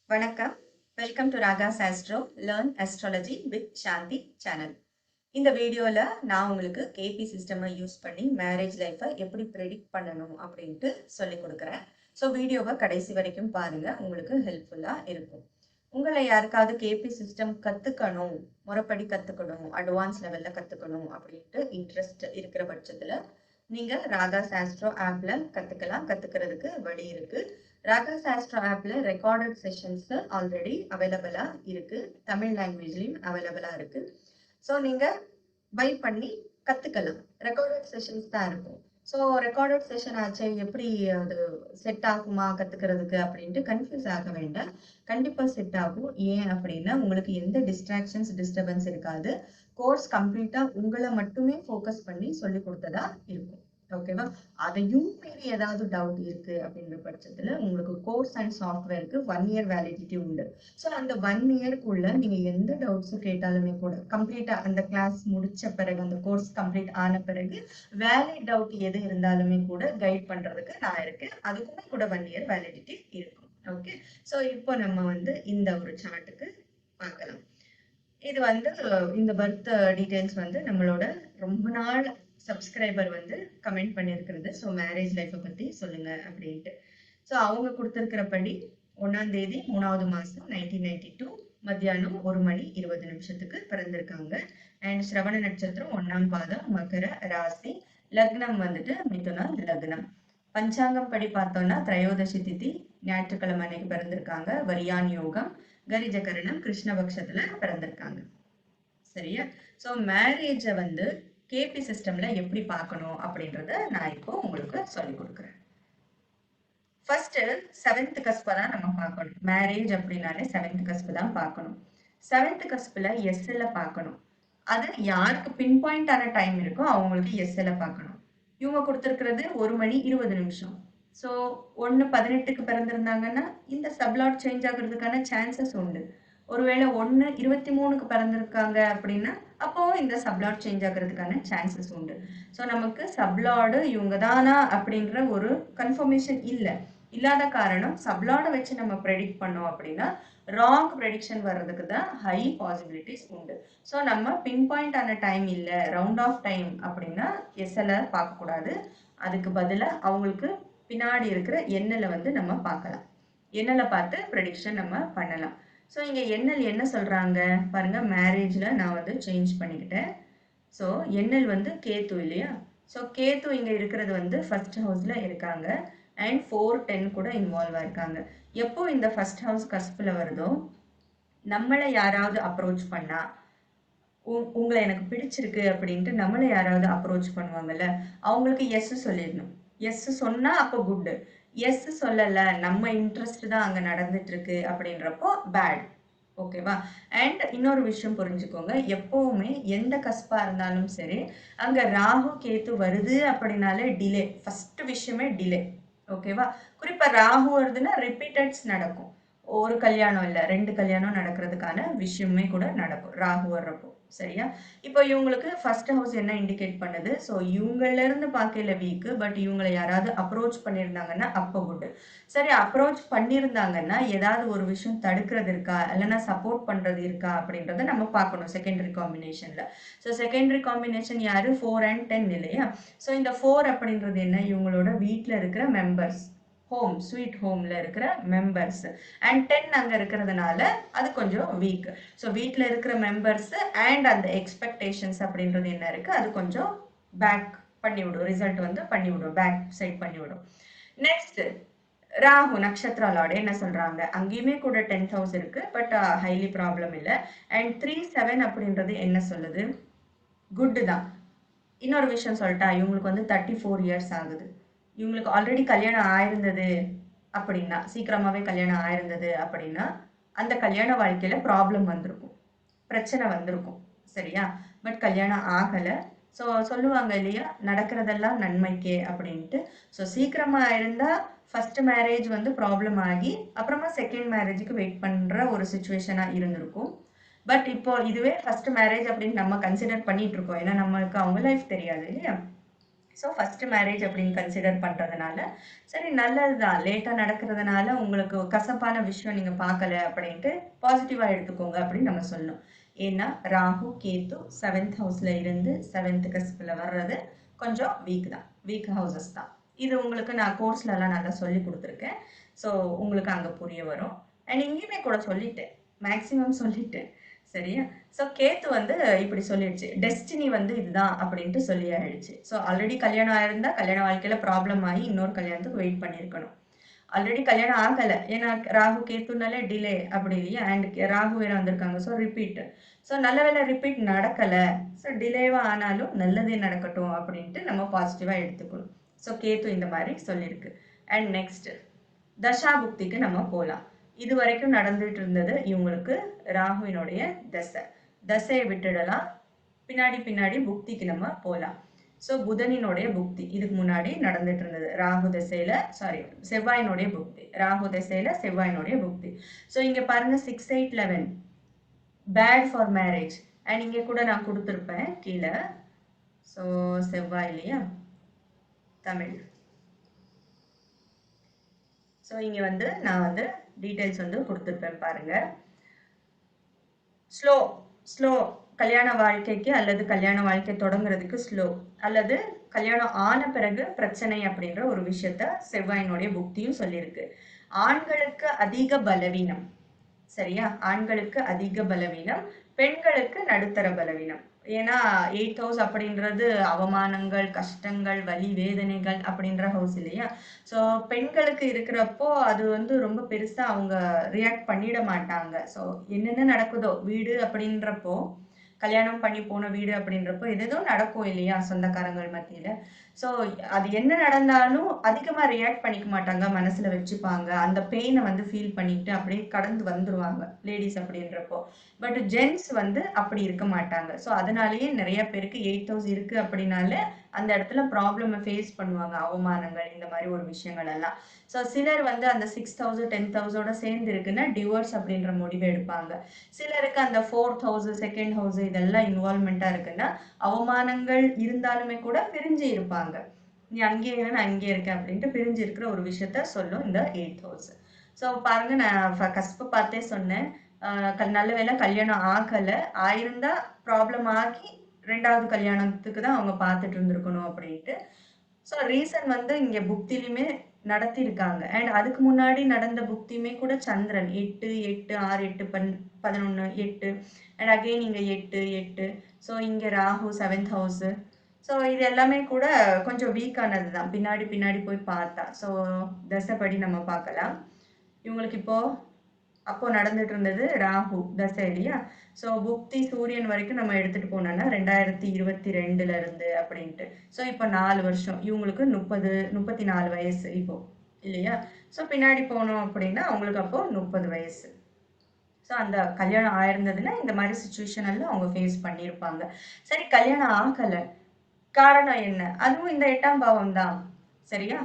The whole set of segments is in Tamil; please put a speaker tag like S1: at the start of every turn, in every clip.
S1: வணக்கம். Welcome to Raga's astro learn astrology with Shanthi channel. இந்த வீடியோல நான் உங்களுக்கு கேபி சிஸ்டம் யூஸ் பண்ணி மேரேஜ் லைஃபை எப்படி ப்ரெடிக்ட் பண்ணணும் அப்படின்ட்டு சொல்லி கொடுக்குறேன். ஸோ வீடியோவை கடைசி வரைக்கும் பாருங்க, உங்களுக்கு ஹெல்ப்ஃபுல்லா இருக்கும். உங்களை யாருக்காவது கேபி சிஸ்டம் கத்துக்கணும், முறைப்படி கத்துக்கணும், அட்வான்ஸ் லெவல்ல கத்துக்கணும் அப்படின்ட்டு இன்ட்ரெஸ்ட் இருக்கிற பட்சத்துல நீங்க ராகாஸ் ஆஸ்ட்ரோ ஆப்ல கத்துக்கலாம். கத்துக்கிறதுக்கு வழி இருக்கு. ராகாஸ் ஆஸ்ட்ரோ ஆப்ல ரெக்கார்டட் செஷன்ஸ் ஆல்ரெடி அவைலபிளா இருக்கு. தமிழ் லாங்குவேஜ்லயும் அவைலபிளா இருக்கு. ஸோ நீங்க பை பண்ணி கத்துக்கலாம். ரெக்கார்டட் செஷன்ஸ் தான் இருக்கும். ஸோ ரெக்கார்டட் செஷன் ஆச்சு, எப்படி அது செட் ஆகுமா கத்துக்கிறதுக்கு அப்படின்ட்டு கன்ஃபியூஸ் ஆக வேண்டாம். கண்டிப்பா செட் ஆகும். ஏன் அப்படின்னா உங்களுக்கு எந்த டிஸ்டர்பன்ஸ் இருக்காது. கோர்ஸ் கம்ப்ளீட்டா உங்களை மட்டுமே ஃபோக்கஸ் பண்ணி சொல்லி கொடுத்ததா இருக்கும். ஓகேவா? அதையும் மீறி ஏதாவது டவுட் இருக்கு அப்படிங்கிற பட்சத்துல உங்களுக்கு கோர்ஸ் அண்ட் சாஃப்ட்வேருக்கு 1 இயர் வேலிடிட்டி உண்டு. ஸோ அந்த 1 இயர்க்குள்ள நீங்க எந்த டவுட்ஸும் கேட்டாலுமே கூட கம்ப்ளீட்டா அந்த கிளாஸ் முடிச்ச பிறகு, அந்த கோர்ஸ் கம்ப்ளீட் ஆன பிறகு வேலிட் டவுட் எது இருந்தாலுமே கூட கைட் பண்றதுக்கு நான் இருக்கேன். அதுக்குமே கூட 1 இயர் வேலிடிட்டி இருக்கும். ஓகே, ஸோ இப்போ நம்ம இந்த ஒரு சார்ட்டுக்கு பார்க்கலாம். இது இந்த பர்த் டீடைல்ஸ் நம்மளோட ரொம்ப நாள் சப்ஸ்கிரைபர் கமெண்ட் பண்ணியிருக்கிறது. ஸோ மேரேஜ் லைஃப்பை பத்தி சொல்லுங்க அப்படின்ட்டு. ஸோ அவங்க கொடுத்திருக்கிறபடி 1ஆம் தேதி 3வது மாசம் 1992 மத்தியானம் 1:20 பிறந்திருக்காங்க. அண்ட் சிரவண நட்சத்திரம் 1ஆம் பாதம், மகர ராசி, லக்னம் மிதுன லக்னம். பஞ்சாங்கம் படி பார்த்தோம்னா திரையோதசி திதி ஞாயிற்றுக்கிழமை அன்னைக்கு பிறந்திருக்காங்க. வரியான் யோகம், கரிஜகரணம், கிருஷ்ணபக்ஷத்துல பிறந்திருக்காங்க. சரியா? ஸோ மேரேஜை கேபி சிஸ்டம்ல எப்படி பார்க்கணும் அப்படின்றத நான் இப்போ உங்களுக்கு சொல்லி கொடுக்குறேன். ஃபர்ஸ்ட் 7th கஸ்பை தான் நம்ம பார்க்கணும். மேரேஜ் அப்படின்னாலே 7th கஸ்பு தான் பார்க்கணும். 7th கஸ்புல எஸ்எல்ல பார்க்கணும். அது யாருக்கு பின் பாயிண்ட் ஆன டைம் இருக்கோ அவங்களுக்கு எஸ்எல்ல பார்க்கணும். இவங்க கொடுத்துருக்கிறது 1:20. ஸோ 1:18 பிறந்திருந்தாங்கன்னா இந்த சப்லாட் சேஞ்ச் ஆகுறதுக்கான சான்சஸ் உண்டு. ஒருவேளை 1:23 பிறந்திருக்காங்க அப்படின்னா அப்போ இந்த சப்லாட் சேஞ்ச் ஆகுறதுக்கான சான்சஸ் உண்டு. ஸோ நமக்கு சப்லாடு இவங்க தானா அப்படின்ற ஒரு கன்ஃபர்மேஷன் இல்லாத காரணம் சப்லாடை வச்சு நம்ம ப்ரெடிக்ட் பண்ணோம் அப்படின்னா ராங் ப்ரெடிக்ஷன் வர்றதுக்கு தான் ஹை பாசிபிலிட்டிஸ் உண்டு. ஸோ நம்ம பின் பாயிண்ட் ஆன டைம் இல்லை, ரவுண்ட் ஆஃப் டைம் அப்படின்னா எஸ்எல்ல பார்க்கக்கூடாது. அதுக்கு பதிலாக அவங்களுக்கு பின்னாடி இருக்கிற எண்ணெயில் நம்ம பார்க்கலாம். எண்ணெயில் பார்த்து ப்ரெடிக்ஷன் நம்ம பண்ணலாம். ஸோ இங்கே எண்ணல் என்ன சொல்கிறாங்க பாருங்க. மேரேஜில் நான் சேஞ்ச் பண்ணிக்கிட்டேன். ஸோ எண்ணல் கேத்து இல்லையா? ஸோ கேத்து இங்கே இருக்கிறது ஃபர்ஸ்ட் ஹவுஸில் இருக்காங்க. அண்ட் 4-10 கூட இன்வால்வ் ஆயிருக்காங்க. எப்போ இந்த ஃபர்ஸ்ட் ஹவுஸ் கஸ்பில் வருதோ, நம்மளை யாராவது அப்ரோச் பண்ணா, உங்களை எனக்கு பிடிச்சிருக்கு அப்படின்ட்டு நம்மளை யாராவது அப்ரோச் பண்ணுவாங்கல்ல, அவங்களுக்கு எஸ் சொல்லிடணும். எஸ் சொன்னா அப்போ குட். எஸ் சொல்லல, நம்ம இன்ட்ரெஸ்ட் தான் அங்க நடந்துட்டு இருக்கு அப்படின்றப்போ பேட். ஓகேவா? அண்ட் இன்னொரு விஷயம் புரிஞ்சுக்கோங்க, எப்பவுமே எந்த கஸ்பா இருந்தாலும் சரி அங்க ராகு கேத்து வருது அப்படின்னாலே டிலே. ஃபர்ஸ்ட் விஷயமே டிலே. ஓகேவா? குறிப்பா ராகு வருதுன்னா ரிப்பீட்டட்ஸ் நடக்கும். ஒரு கல்யாணம் இல்லை, 2 கல்யாணம் நடக்கிறதுக்கான விஷயமே கூட நடக்கும் ராகு வர்றப்போ. சரியா? இப்போ இவங்களுக்கு ஃபர்ஸ்ட் ஹவுஸ் என்ன இண்டிகேட் பண்ணுது? ஸோ இவங்கள இருந்து பார்க்கல வீக்கு, பட் இவங்களை யாராவது அப்ரோச் பண்ணியிருந்தாங்கன்னா அப்போ குட். சரி, அப்ரோச் பண்ணியிருந்தாங்கன்னா ஏதாவது ஒரு விஷயம் தடுக்கிறது இருக்கா, இல்லைன்னா சப்போர்ட் பண்றது இருக்கா அப்படின்றத நம்ம பார்க்கணும் செகண்டரி காம்பினேஷன்ல. ஸோ செகண்டரி காம்பினேஷன் யாரு? 4 and 10 இல்லையா? ஸோ இந்த 4 அப்படின்றது என்ன? இவங்களோட வீட்டில் இருக்கிற மெம்பர்ஸ், ஹோம், ஸ்வீட் ஹோம்ல இருக்கிற மெம்பர்ஸ். அண்ட் 10 அங்க இருக்கிறதுனால அது கொஞ்சம் வீக். ஸோ வீட்டில் இருக்கிற மெம்பர்ஸ் அண்ட் அந்த எக்ஸ்பெக்டேஷன்ஸ் அப்படின்றது என்ன இருக்கு, அது கொஞ்சம் பேக் பண்ணிவிடும். ரிசல்ட் பண்ணிவிடும், பேக் சைட் பண்ணிவிடும். நெக்ஸ்ட் ராகு நட்சத்திர லார்டு என்ன சொல்றாங்க? அங்கேயுமே கூட 10th ஹவுஸ் இருக்கு, பட் ஹைலி ப்ராப்ளம் இல்லை. அண்ட் 3-7 அப்படின்றது என்ன சொல்லுது? குட் தான். இன்னொரு விஷயம் சொல்லிட்டா, இவங்களுக்கு 34 இயர்ஸ் ஆகுது. இவங்களுக்கு ஆல்ரெடி கல்யாணம் ஆயிருந்தது அப்படின்னா, சீக்கிரமாவே கல்யாணம் ஆயிருந்தது அப்படின்னா அந்த கல்யாண வாழ்க்கையில ப்ராப்ளம் வந்திருக்கும், பிரச்சனை வந்திருக்கும். சரியா? பட் கல்யாணம் ஆகல. ஸோ சொல்லுவாங்க இல்லையா, நடக்கிறதெல்லாம் நன்மைக்கே அப்படின்ட்டு. ஸோ சீக்கிரமா இருந்தா ஃபர்ஸ்ட் மேரேஜ் ப்ராப்ளம் ஆகி அப்புறமா செகண்ட் மேரேஜுக்கு வெயிட் பண்ற ஒரு சுச்சுவேஷனா இருந்திருக்கும். பட் இப்போ இதுவே ஃபர்ஸ்ட் மேரேஜ் அப்படின்னு நம்ம கன்சிடர் பண்ணிட்டு இருக்கோம். ஏன்னா நம்மளுக்கு அவங்க லைஃப் தெரியாது இல்லையா? ஸோ ஃபர்ஸ்ட் மேரேஜ் அப்படின்னு கன்சிடர் பண்ணுறதுனால சரி நல்லது தான், லேட்டாக நடக்கிறதுனால உங்களுக்கு கசப்பான விஷயம் நீங்கள் பார்க்கல அப்படின்ட்டு பாசிட்டிவாக எடுத்துக்கோங்க அப்படின்னு நம்ம சொல்லணும். ஏன்னா ராகு கேத்து 7th ஹவுஸில் இருந்து 7th கஸ்பில் வர்றது கொஞ்சம் வீக் தான், வீக் ஹவுசஸ் தான். இது உங்களுக்கு நான் கோர்ஸ்லலாம் நல்லா சொல்லி கொடுத்துருக்கேன். ஸோ உங்களுக்கு அங்கே புரிய வரும். அண்ட் இங்கேயுமே கூட சொல்லிட்டேன், மேக்ஸிமம் சொல்லிட்டேன். சரியா? ஸோ கேத்து வந்து இப்படி சொல்லிடுச்சு, டெஸ்டினி வந்து இதுதான் அப்படின்ட்டு சொல்லி ஆயிடுச்சு. ஸோ ஆல்ரெடி கல்யாணம் ஆயிருந்தா கல்யாண வாழ்க்கையில ப்ராப்ளம் ஆகி இன்னொரு கல்யாணத்துக்கு வெயிட் பண்ணியிருக்கணும். ஆல்ரெடி கல்யாணம் ஆகலை, ஏன்னா ராகு கேத்துனாலே டிலே அப்படி இல்லையா? அண்ட் ராகு வேற வந்திருக்காங்க, ஸோ ரிப்பீட். ஸோ நல்ல வேலை ரிப்பீட் நடக்கலை, ஸோ டிலேவாக ஆனாலும் நல்லதே நடக்கட்டும் அப்படின்ட்டு நம்ம பாசிட்டிவாக எடுத்துக்கணும். ஸோ கேத்து இந்த மாதிரி சொல்லியிருக்கு. அண்ட் நெக்ஸ்ட் தசாபுக்திக்கு நம்ம போகலாம். இது வரைக்கும் நடந்துட்டு இருந்தது இவங்களுக்கு ராகுவினுடைய தசையை விட்டுடலாம், பின்னாடி பின்னாடி புக்திக்கு நம்ம போகலாம். ஸோ புதனினுடைய புக்தி இதுக்கு முன்னாடி நடந்துட்டு இருந்தது, ராகு திசையில செவ்வாயினுடைய புக்தி, ராகு திசையில செவ்வாயினுடைய புக்தி. ஸோ இங்க பாருங்க 6, 8, 11 பேட் ஃபார் மேரேஜ். அண்ட் இங்க கூட நான் கொடுத்துருப்பேன் கீழே. ஸோ செவ்வாய் இல்லையா, தமிழ். ஸோ இங்க வந்து நான் வந்து டீட்டெயில்ஸ் வந்து கொடுத்துருப்பேன் பாருங்க. ஸ்லோ கல்யாண வாழ்க்கைக்கு அல்லது கல்யாண வாழ்க்கை தொடங்குறதுக்கு ஸ்லோ, அல்லது கல்யாணம் ஆன பிறகு பிரச்சனை அப்படின்ற ஒரு விஷயத்த செவ்வாயினுடைய புக்தியும் சொல்லியிருக்கு. ஆண்களுக்கு அதிக பலவீனம், சரியா? ஆண்களுக்கு அதிக பலவீனம், பெண்களுக்கு நடுத்தர பலவீனம். ஏன்னா 8th ஹவுஸ் அப்படின்றது அவமானங்கள், கஷ்டங்கள், வலி, வேதனைகள் அப்படின்ற ஹவுஸ் இல்லையா? ஸோ பெண்களுக்கு இருக்கிறப்போ அது வந்து ரொம்ப பெருசா அவங்க ரியாக்ட் பண்ணிட மாட்டாங்க. ஸோ என்னென்ன நடக்குதோ, வீடு அப்படின்றப்போ, கல்யாணம் பண்ணி போன வீடு அப்படின்றப்போ எதோ நடக்கும் இல்லையா சொந்தக்காரங்கள் மத்தியில. ஸோ அது என்ன நடந்தாலும் அதிகமா ரியாக்ட் பண்ணிக்க மாட்டாங்க, மனசுல வச்சுப்பாங்க. அந்த பெயினை வந்து ஃபீல் பண்ணிட்டு அப்படியே கடந்து வந்துருவாங்க லேடிஸ் அப்படின்றப்போ. பட் ஜென்ட்ஸ் வந்து அப்படி இருக்க மாட்டாங்க. ஸோ அதனாலேயே நிறைய பேருக்கு 8th ஹவுஸ் இருக்கு அப்படின்னாலே அந்த இடத்துல ப்ராப்ளமை ஃபேஸ் பண்ணுவாங்க, அவமானங்கள், இந்த மாதிரி ஒரு விஷயங்கள் எல்லாம். ஸோ சிலர் வந்து அந்த 6th ஹவுஸ் 10th ஹவுஸோட சேர்ந்து இருக்குன்னா டிவோர்ஸ் அப்படின்ற முடிவை எடுப்பாங்க. சிலருக்கு அந்த 4th ஹவுஸ் 2nd ஹவுஸ் இதெல்லாம் இன்வால்மெண்டா இருக்குன்னா அவமானங்கள் இருந்தாலுமே கூட பிரிஞ்சு இருப்பாங்க. நீ அங்கே இரு, நான் அங்கே இருக்கேன் அப்படின்ட்டு பிரிஞ்சு இருக்கிற ஒரு விஷயத்த சொல்லும் இந்த 8th ஹவுஸ். ஸோ பாருங்க, நான் கஸ்ப பார்த்தே சொன்னேன், நல்ல வேலை கல்யாணம் ஆகலை, ஆயிருந்தா ப்ராப்ளம் ஆகி 2வது கல்யாணத்துக்கு தான் அவங்க பார்த்துட்டு இருந்திருக்கணும் அப்படின்ட்டு. ஸோ ரீசன் வந்து இங்க புக்திலையுமே நடத்தியிருக்காங்க. அண்ட் அதுக்கு முன்னாடி நடந்த புக்தியுமே கூட சந்திரன் 8, 8, 6, 8, 11, 8 அண்ட் அகெயின் இங்க 8, 8. ஸோ இங்க ராகு 7th ஹவுஸ். ஸோ இது எல்லாமே கூட கொஞ்சம் வீக்கானது தான் பின்னாடி பின்னாடி போய் பார்த்தா. ஸோ தசைப்படி நம்ம பார்க்கலாம். இவங்களுக்கு அப்போ நடந்துட்டு இருந்தது ராகு தசை இல்லையா? ஸோ புக்தி சூரியன் வரைக்கும் நம்ம எடுத்துட்டு போனோம்னா 2022 இருந்து அப்படின்ட்டு. ஸோ இப்போ 4 வருஷம், இவங்களுக்கு 34 வயசு இப்போ இல்லையா? ஸோ பின்னாடி போனோம் அப்படின்னா அவங்களுக்கு அப்போ 30 வயசு. ஸோ அந்த கல்யாணம் ஆயிருந்ததுன்னா இந்த மாதிரி சுச்சுவேஷன் எல்லாம் அவங்க ஃபேஸ் பண்ணியிருப்பாங்க. சரி, கல்யாணம் ஆகலை, காரணம் என்ன? அதுவும் இந்த 8ஆம் பாவம் தான், சரியா?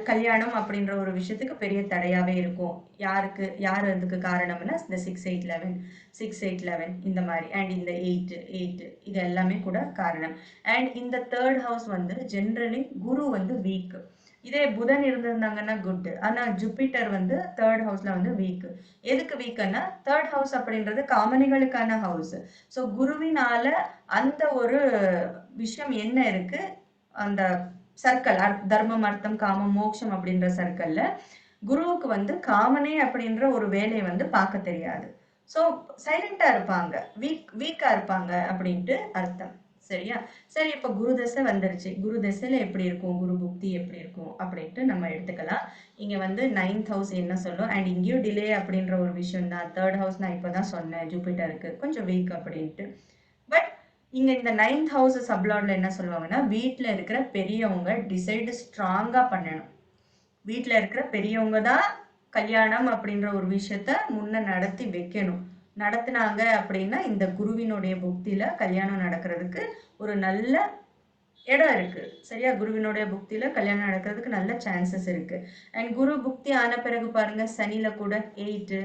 S1: கல்யாணம் அப்படின்ற ஒரு விஷயத்துக்கு பெரிய தடையாவே இருக்கும். யார் அதுக்கு காரணம்னா இந்த 6, 8, 11 6, 8, 11 இந்த மாதிரி. அண்ட் இந்த 8 இது எல்லாமே கூட காரணம். அண்ட் இந்த 3rd ஹவுஸ் வந்து ஜென்ரலி குரு வந்து வீக். இதே புதன் இருந்திருந்தாங்கன்னா குட். ஆனா ஜூபிட்டர் வந்து 3rd ஹவுஸ்ல வந்து வீக். எதுக்கு வீக்குன்னா 3rd ஹவுஸ் அப்படின்றது காமனிகளுக்கான ஹவுஸ். ஸோ குருவினால அந்த ஒரு விஷயம் என்ன இருக்கு, அந்த சர்க்கிள் தர்மம், அர்த்தம், காமம், மோட்சம் அப்படின்ற சர்க்கிள்ல குருவுக்கு வந்து காமனே அப்படின்ற ஒரு வேலையை வந்து பார்க்க தெரியாது. ஸோ சைலண்டா இருப்பாங்க, வீக்கா இருப்பாங்க அப்படின்ட்டு அர்த்தம். சரியா? சரி, இப்ப குரு தசை வந்துருச்சு. குரு தசையில எப்படி இருக்கும், குரு புக்தி எப்படி இருக்கும் அப்படின்ட்டு நம்ம எடுத்துக்கலாம். இங்க வந்து 9th ஹவுஸ் என்ன சொல்லும், அண்ட் இங்கேயும் டிலே அப்படின்ற ஒரு விஷயம் தான். 3rd ஹவுஸ் நான் இப்பதான் சொன்னேன், ஜூபிட்டருக்கு கொஞ்சம் வீக் அப்படின்ட்டு. பட் இங்க இந்த 9th ஹவுஸ் சப்ளாட்ல என்ன சொல்லுவாங்கன்னா, வீட்டுல இருக்கிற பெரியவங்க டிசைடு ஸ்ட்ராங்கா பண்ணணும். வீட்டுல இருக்கிற பெரியவங்க தான் கல்யாணம் அப்படின்ற ஒரு விஷயத்த முன்ன நடத்தி வைக்கணும். நடத்தினாங்க அப்படின்னா இந்த குருவினுடைய புக்தியில கல்யாணம் நடக்கிறதுக்கு ஒரு நல்ல இடம் இருக்கு. சரியா? குருவினுடைய புக்தியில கல்யாணம் நடக்கிறதுக்கு நல்ல சான்சஸ் இருக்கு. அண்ட் குரு புக்தி ஆன பிறகு பாருங்க, சனியில கூட 8,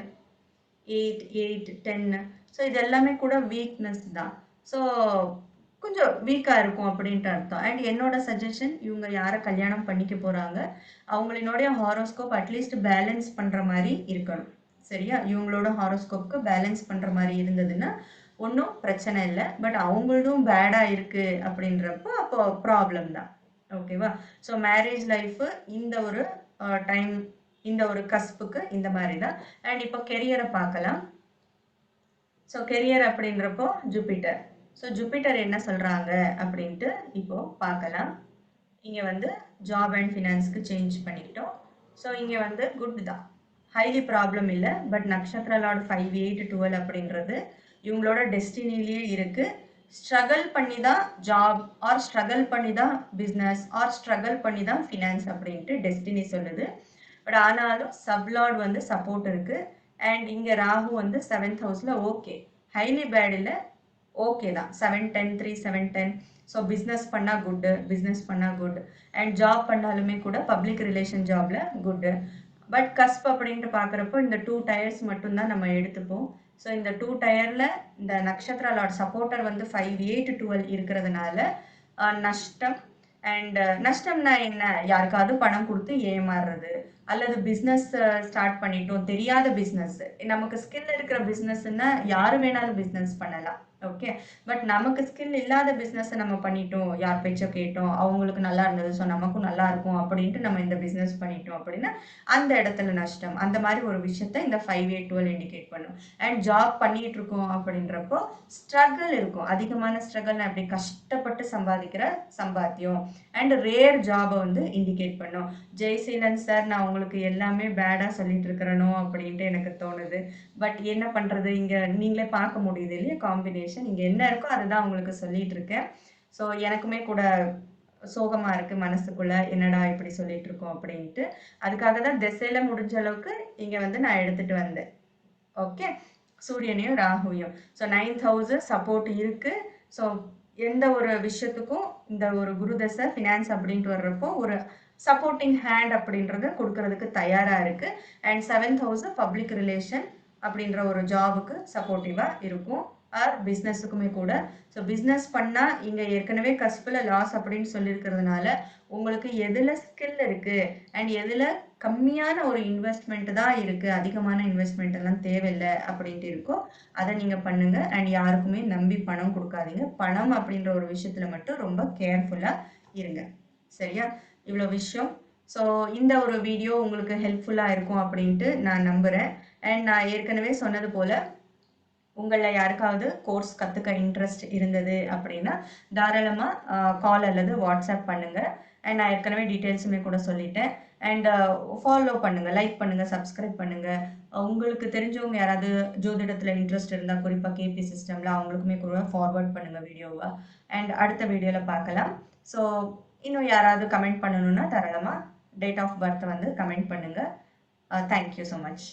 S1: 8, 8, 10. ஸோ இது எல்லாமே கூட வீக்னஸ் தான். ஸோ கொஞ்சம் வீக்கா இருக்கும் அப்படின்ட்டு அர்த்தம். அண்ட் என்னோட சஜஷன், இவங்க யார கல்யாணம் பண்ணிக்க போறாங்க, அவங்களினுடைய ஹாரோஸ்கோப் அட்லீஸ்ட் பேலன்ஸ் பண்ற மாரி இருக்கணும். சரியா? இவங்களோட ஹாரோஸ்கோப்க்கு பேலன்ஸ் பண்ற மாரி இருந்ததுன்னா, ஒண்ணும் பிரச்சனை இல்ல. பட் அவங்களதும் பேடா இருக்கு அப்படின்றப்போ, அப்போ ப்ராப்ளம் தான். ஓகேவா? ஸோ மேரேஜ் லைஃப் இந்த ஒரு டைம், இந்த ஒரு கஸ்புக்கு இந்த மாரி தான். அண்ட் இப்போ கெரியர பார்க்கலாம். ஸோ கெரியர் அப்படின்றப்போ ஜூபிட்டர். ஸோ ஜூபிட்டர் என்ன சொல்றாங்க அப்படின்ட்டு இப்போ பார்க்கலாம். இங்க வந்து ஜாப் அண்ட் ஃபினான்ஸ்க்கு சேஞ்ச் பண்ணிக்கிட்டோம். ஸோ இங்க வந்து குட் தான், ஹைலி ப்ராப்ளம் இல்லை. பட் நக்ஷத்ரா லார்ட் 5, 8, 12 அப்படின்றது இவங்களோட டெஸ்டினிலேயே இருக்கு. ஸ்ட்ரகிள் பண்ணி தான் ஜாப், ஆர் ஸ்ட்ரகிள் பண்ணி தான் பிஸ்னஸ், ஆர் ஸ்ட்ரகிள் பண்ணி தான் ஃபினான்ஸ் அப்படின்ட்டு டெஸ்டினி சொல்லுது. பட் ஆனாலும் சப்லார்ட் வந்து சப்போர்ட் இருக்கு. அண்ட் இங்க ராகு வந்து 7th ஹவுஸ்ல ஓகே, ஹைலி பேட் இல்லை, ஓகே தான். 7, 10, 3, 7, 10. ஸோ பிஸ்னஸ் பண்ணா குட்டு, பிஸ்னஸ் பண்ணா குட். அண்ட் ஜாப் பண்ணாலுமே கூட பப்ளிக் ரிலேஷன் ஜாப்ல குட்டு. பட் கஸ்ப் அப்படின்ட்டு பார்க்குறப்போ இந்த 2 டயர்ஸ் மட்டும்தான் நம்ம எடுத்துப்போம். ஸோ இந்த 2 டயர்ல இந்த நக்ஷத்ரா லார்ட் சப்போர்ட்டர் வந்து 5, 8, 12 இருக்கிறதுனால நஷ்டம். அண்ட் நஷ்டம்னா என்ன? யாருக்காவது பணம் கொடுத்து ஏமாறுறது, அல்லது பிஸ்னஸ் ஸ்டார்ட் பண்ணிட்டோம், தெரியாத பிஸ்னஸ். நமக்கு ஸ்கில் இருக்கிற பிஸ்னஸ்ன்னா யாரு வேணாலும் பிஸ்னஸ் பண்ணலாம். ஓகே. பட் நமக்கு ஸ்கில் இல்லாத பிஸ்னஸை நம்ம பண்ணிட்டோம், யார் பேச்சோ கேட்டோம், அவங்களுக்கு நல்லா இருந்தது ஸோ நமக்கும் நல்லா இருக்கும் அப்படின்ட்டு நம்ம இந்த பிஸ்னஸ் பண்ணிட்டோம் அப்படின்னா அந்த இடத்துல நஷ்டம். அந்த மாதிரி ஒரு விஷயத்த இந்த 5, 8, 12 இண்டிகேட் பண்ணும். அண்ட் ஜாப் பண்ணிட்டு இருக்கோம் அப்படின்றப்போ ஸ்ட்ரகிள் இருக்கும், அதிகமான ஸ்ட்ரகிள், அப்படி கஷ்டப்பட்டு சம்பாதிக்கிற சம்பாத்தியம். அண்ட் ரேர் ஜாபை வந்து இண்டிகேட் பண்ணும். ஜெய்சீலன் சார், நான் உங்களுக்கு எல்லாமே பேடாக சொல்லிட்டு இருக்கிறனோ அப்படின்ட்டு எனக்கு தோணுது. பட் என்ன பண்ணுறது, இங்கே நீங்களே பார்க்க முடியுது இல்லையா காம்பினேஷன். இங்கே என்ன இருக்கோ அதுதான் உங்களுக்கு சொல்லிட்டு இருக்கேன். ஸோ எனக்குமே கூட சோகமாக இருக்குது மனசுக்குள்ள, என்னடா இப்படி சொல்லிட்டு இருக்கோம் அப்படின்ட்டு. அதுக்காக தான் திசையில முடிஞ்ச அளவுக்கு இங்கே வந்து நான் எடுத்துட்டு வந்தேன். ஓகே. சூரியனையும் ராகுவையும். ஸோ 9th ஹவுஸ் சப்போர்ட் இருக்கு. ஸோ எந்த ஒரு விஷயத்துக்கும் இந்த ஒரு குரு தசை ஃபினான்ஸ் அப்படின்ட்டு வர்றப்போ ஒரு சப்போர்ட்டிங் ஹேண்ட் அப்படின்றது கொடுக்கறதுக்கு தயாரா இருக்கு. And 7th house public relation அப்படின்ற ஒரு ஜாபுக்கு சப்போர்ட்டிவா இருக்கும், ஆர் பிஸ்னஸுக்குமே கூட. ஸோ பிஸ்னஸ் பண்ணா இங்க ஏற்கனவே கஸ்பில் லாஸ் அப்படின்னு சொல்லியிருக்கிறதுனால உங்களுக்கு எதுல ஸ்கில் இருக்கு அண்ட் எதுல கம்மியான ஒரு இன்வெஸ்ட்மெண்ட் தான் இருக்கு, அதிகமான இன்வெஸ்ட்மெண்ட் எல்லாம் தேவையில்லை அப்படின்ட்டு இருக்கோ அதை நீங்க பண்ணுங்க. அண்ட் யாருக்குமே நம்பி பணம் கொடுக்காதீங்க. பணம் அப்படின்ற ஒரு விஷயத்துல மட்டும் ரொம்ப கேர்ஃபுல்லா இருங்க. சரியா? இவ்வளோ விஷயம். ஸோ இந்த ஒரு வீடியோ உங்களுக்கு ஹெல்ப்ஃபுல்லாக இருக்கும் அப்படின்ட்டு நான் நம்புகிறேன். அண்ட் நான் ஏற்கனவே சொன்னது போல் உங்களில் யாருக்காவது கோர்ஸ் கற்றுக்க இன்ட்ரெஸ்ட் இருந்தது அப்படின்னா தாராளமாக கால் அல்லது வாட்ஸ்அப் பண்ணுங்கள். அண்ட் நான் ஏற்கனவே டீட்டெயில்ஸுமே கூட சொல்லிட்டேன். அண்ட் ஃபாலோ பண்ணுங்கள், லைக் பண்ணுங்கள், சப்ஸ்கிரைப் பண்ணுங்கள். உங்களுக்கு தெரிஞ்சவங்க யாராவது ஜோதிடத்தில் இன்ட்ரெஸ்ட் இருந்தால், குறிப்பாக கேபி சிஸ்டமில், அவங்களுக்குமே கூட ஃபார்வர்ட் பண்ணுங்கள் வீடியோவை. அண்ட் அடுத்த வீடியோவில் பார்க்கலாம். ஸோ இன்னும் யாராவது கமெண்ட் பண்ணணுன்னா தாராளமாக டேட் ஆஃப் பர்த் வந்து கமெண்ட் பண்ணுங்கள். Thank you so much.